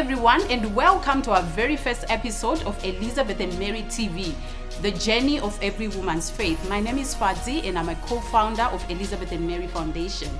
everyone, and welcome to our very first episode of Elizabeth and Mary TV, the journey of every woman's faith. My name is Fadzi, and I'm a co-founder of Elizabeth and Mary Foundation.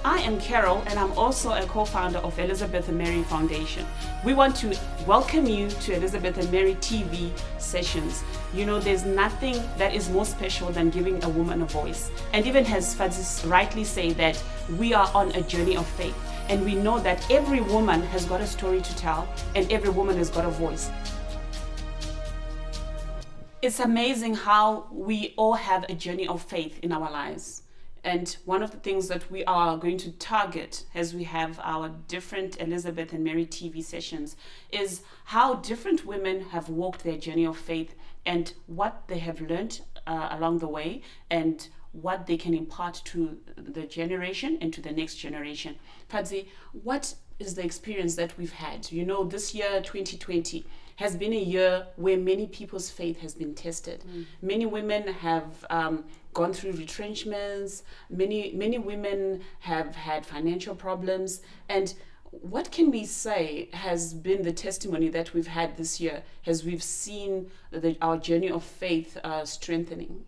I am Carol, and I'm also a co-founder of Elizabeth and Mary Foundation. We want to welcome you to Elizabeth and Mary TV sessions. You know, there's nothing that is more special than giving a woman a voice. And even as Fadzi rightly say that we are on a journey of faith. And we know that every woman has got a story to tell, and every woman has got a voice. It's amazing how we all have a journey of faith in our lives. And one of the things that we are going to target as we have our different Elizabeth and Mary TV sessions is how different women have walked their journey of faith and what they have learned along the way and what they can impart to the generation and to the next generation. Padzi, what is the experience that we've had? You know, this year, 2020, has been a year where many people's faith has been tested. Many women have gone through retrenchments. Many women have had financial problems. And what can we say has been the testimony that we've had this year as we've seen our journey of faith strengthening?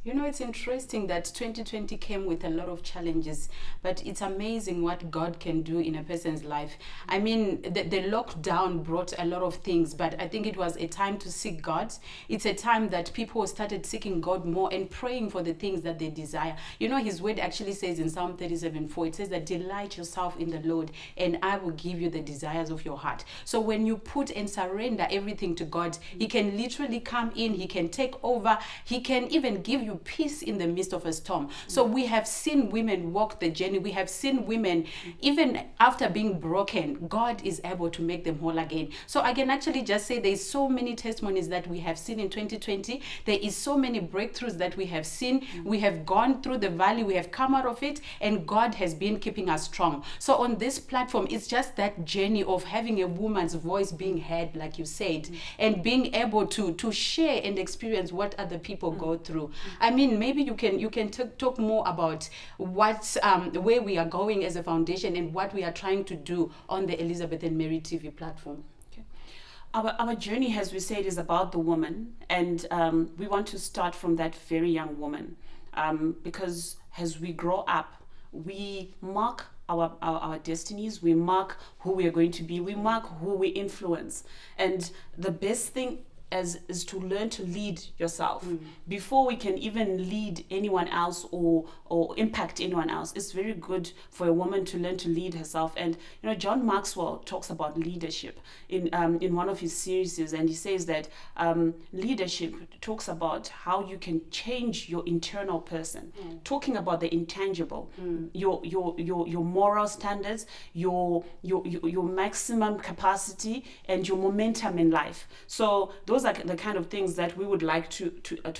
You know, it's interesting that 2020 came with a lot of challenges, but it's amazing what God can do in a person's life. I mean, the lockdown brought a lot of things, but I think it was a time to seek God. It's a time that people started seeking God more and praying for the things that they desire. You know, his word actually says in Psalm 37:4, it says that delight yourself in the Lord and I will give you the desires of your heart. So when you put and surrender everything to God, he can literally come in, he can take over, he can even give you peace in the midst of a storm. So we have seen women walk the journey. We have seen women, even after being broken, God is able to make them whole again. So I can actually just say there's so many testimonies that we have seen in 2020. There is so many breakthroughs that we have seen. We have gone through the valley, we have come out of it, and God has been keeping us strong. So on this platform, it's just that journey of having a woman's voice being heard, like you said, and being able to share and experience what other people go through. I mean, maybe you can talk more about where we are going as a foundation and what we are trying to do on the Elizabeth and Mary TV platform. Okay. Our journey, as we said, is about the woman, and we want to start from that very young woman, because as we grow up, we mark our destinies, we mark who we are going to be, we mark who we influence, and the best thing is to learn to lead yourself before we can even lead anyone else or impact anyone else. It's very good for a woman to learn to lead herself. And you know, John Maxwell talks about leadership in one of his series, and he says that leadership talks about how you can change your internal person, talking about the intangible, your moral standards, your maximum capacity, and your momentum in life. So those are the kind of things that we would like to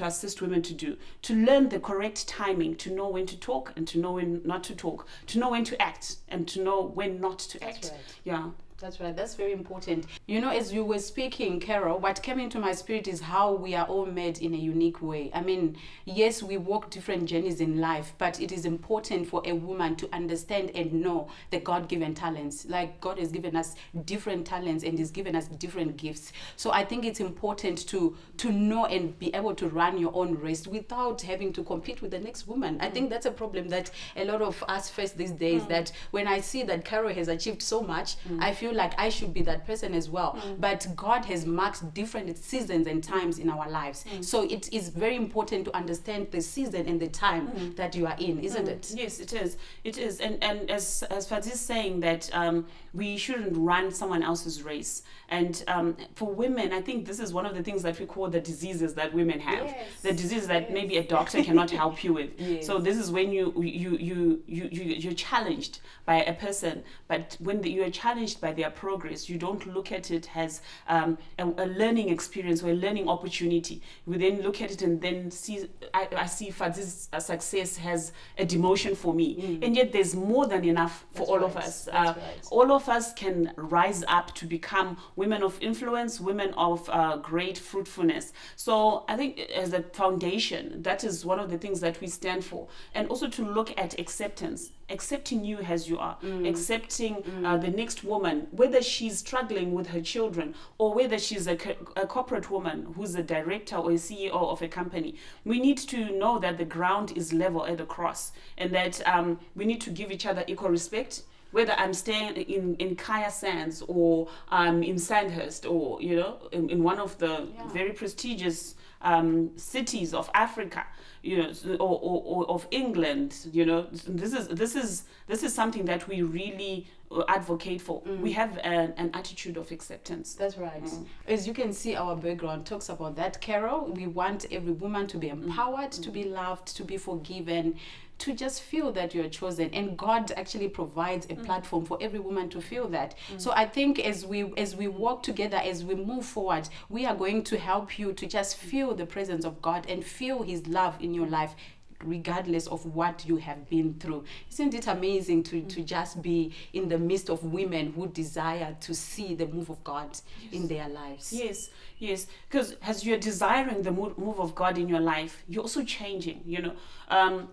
assist women to do, to learn the correct timing, to know when to talk and to know when not to talk, to know when to act and to know when not to act. That's right. Yeah. That's right. That's very important. You know, as you were speaking, Carol, what came into my spirit is how we are all made in a unique way. I mean, yes, we walk different journeys in life, but it is important for a woman to understand and know the God-given talents. Like God has given us different talents and He's given us different gifts. So I think it's important to know and be able to run your own race without having to compete with the next woman. I think that's a problem that a lot of us face these days, that when I see that Carol has achieved so much, I feel like I should be that person as well. But God has marked different seasons and times in our lives. So it is very important to understand the season and the time that you are in, isn't it? Yes, it is. It is. And as Fadzi is saying that we shouldn't run someone else's race. And for women, I think this is one of the things that we call the diseases that women have. Yes. The disease that maybe a doctor cannot help you with. Yes. So this is when you're challenged by a person, but when you are challenged by their progress, you don't look at it as a learning experience or a learning opportunity. We then look at it and then I see Fadzi's success has a demotion for me. And yet there's more than enough for all of us. All of us can rise up to become women of influence, women of great fruitfulness. So I think as a foundation, that is one of the things that we stand for. And also to look at acceptance. Accepting you as you are, accepting the next woman whether she's struggling with her children or whether she's a corporate woman who's a director or a CEO of a company, we need to know that the ground is level at the cross, and that we need to give each other equal respect. Whether I'm staying in Kaya Sands or in Sandhurst, or in one of the very prestigious cities of Africa, or of England, this is something that we really advocate for. We have an attitude of acceptance. That's right. As you can see, our background talks about that, Carol. We want every woman to be empowered, to be loved, to be forgiven, to just feel that you're chosen, and God actually provides a platform for every woman to feel that. So I think as we walk together, as we move forward, we are going to help you to just feel the presence of God and feel His love in your life, regardless of what you have been through. Isn't it amazing to just be in the midst of women who desire to see the move of God in their lives? Yes, because as you're desiring the move of God in your life, you're also changing.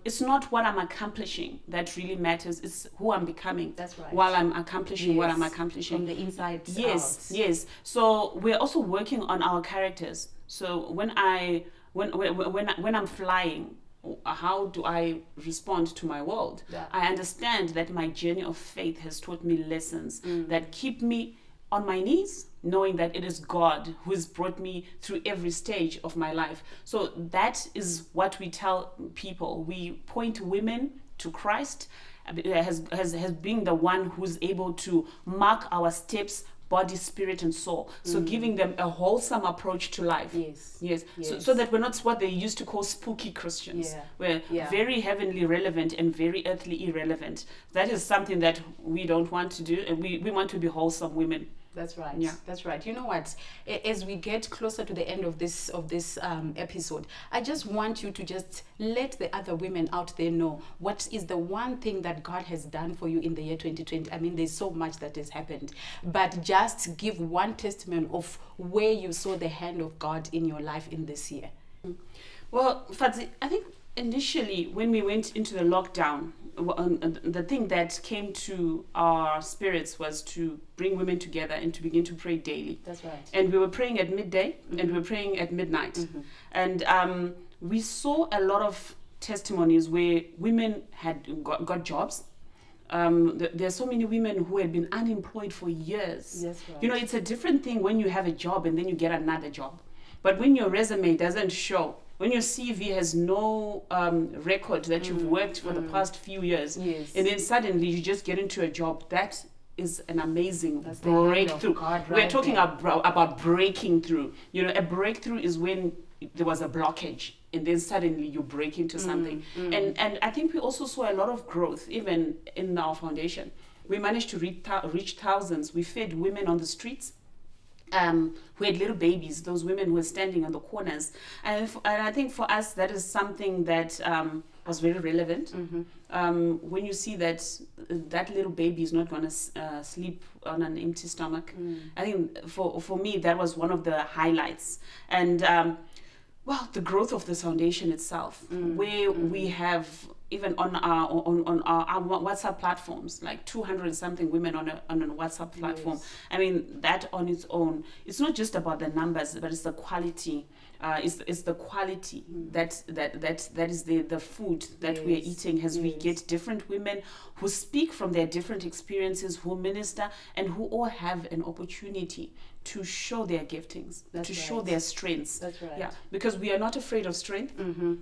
It's not what I'm accomplishing that really matters, it's who I'm becoming. That's right. While I'm accomplishing what I'm accomplishing. From the inside out. Yes. So we're also working on our characters. So when I'm flying, how do I respond to my world? I understand that my journey of faith has taught me lessons that keep me on my knees, knowing that it is God who has brought me through every stage of my life. So that is what we tell people. We point women to Christ as being the one who's able to mark our steps, body, spirit, and soul. So giving them a wholesome approach to life. Yes. So that we're not what they used to call spooky Christians. We're very heavenly relevant and very earthly irrelevant. That is something that we don't want to do, and we want to be wholesome women. That's right. That's right. You know what? As we get closer to the end of this episode, I just want you to just let the other women out there know what is the one thing that God has done for you in the year 2020. I mean, there's so much that has happened, but just give one testimony of where you saw the hand of God in your life in this year. Well, Fadzi, I think initially when we went into the lockdown, the thing that came to our spirits was to bring women together and to begin to pray daily. That's right. And we were praying at midday and we were praying at midnight. And we saw a lot of testimonies where women had got jobs. There's so many women who had been unemployed for years. That's right. It's a different thing when you have a job and then you get another job. But when your resume doesn't show, when your CV has no record that you've worked for the past few years, and then suddenly you just get into a job, that is an amazing breakthrough. We're talking about breaking through. A breakthrough is when there was a blockage and then suddenly you break into something. And I think we also saw a lot of growth even in our foundation. We managed to reach thousands. We fed women on the streets. Who had little babies, those women who were standing on the corners. And I think for us, that is something that was very relevant. When you see that little baby is not going to sleep on an empty stomach. I think for me, that was one of the highlights. And, the growth of this foundation itself, where we have even on our WhatsApp platforms, like 200 something women on a WhatsApp platform. I mean, that on its own, it's not just about the numbers, but it's the quality. It's the quality that is the food that we are eating as we get different women who speak from their different experiences, who minister, and who all have an opportunity to show their giftings, show their strengths. That's right. Yeah, because we are not afraid of strength.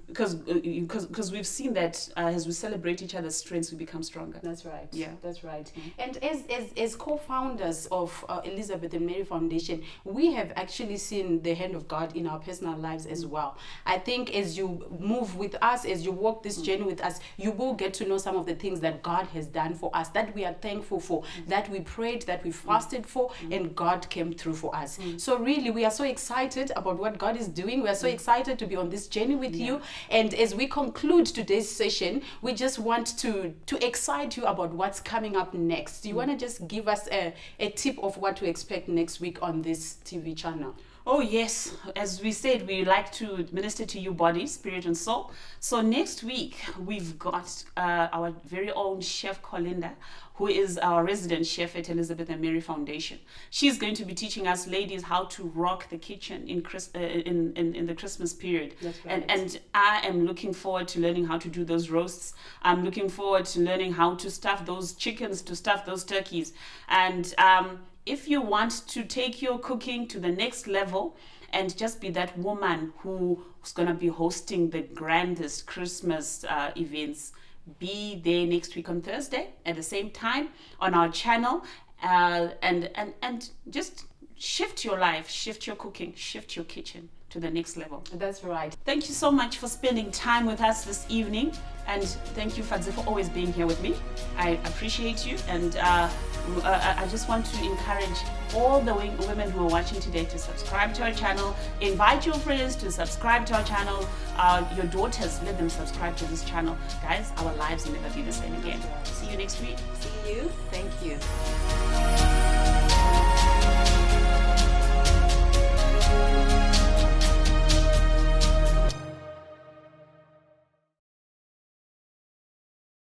Because we've seen that as we celebrate each other's strengths, we become stronger. That's right. Yeah, that's right. And as co-founders of Elizabeth and Mary Foundation, we have actually seen the hand of God in our personal lives as well. I think as you move with us, as you walk this journey with us, you will get to know some of the things that God has done for us, that we are thankful for, that we prayed, that we fasted for, and God came through for us. So really, we are so excited about what God is doing. We are so excited to be on this journey with you. And as we conclude today's session, we just want to excite you about what's coming up next. Do you want to just give us a tip of what to expect next week on this TV channel? Oh, yes. As we said, we like to minister to you body, spirit, and soul. So next week, we've got our very own Chef Colinda, who is our resident chef at Elizabeth and Mary Foundation. She's going to be teaching us ladies how to rock the kitchen in the Christmas period. That's right. And I am looking forward to learning how to do those roasts. I'm looking forward to learning how to stuff those chickens, to stuff those turkeys. And if you want to take your cooking to the next level and just be that woman who's going to be hosting the grandest Christmas events, be there next week on Thursday at the same time on our channel, and just shift your life, shift your cooking, shift your kitchen to the next level. That's right. Thank you so much for spending time with us this evening, and thank you, Fadze, for always being here with me. I appreciate you, and I just want to encourage all the women who are watching today to subscribe to our channel. Invite your friends to subscribe to our channel. Your daughters, let them subscribe to this channel. Guys, our lives will never be the same again. See you next week. See you. Thank you.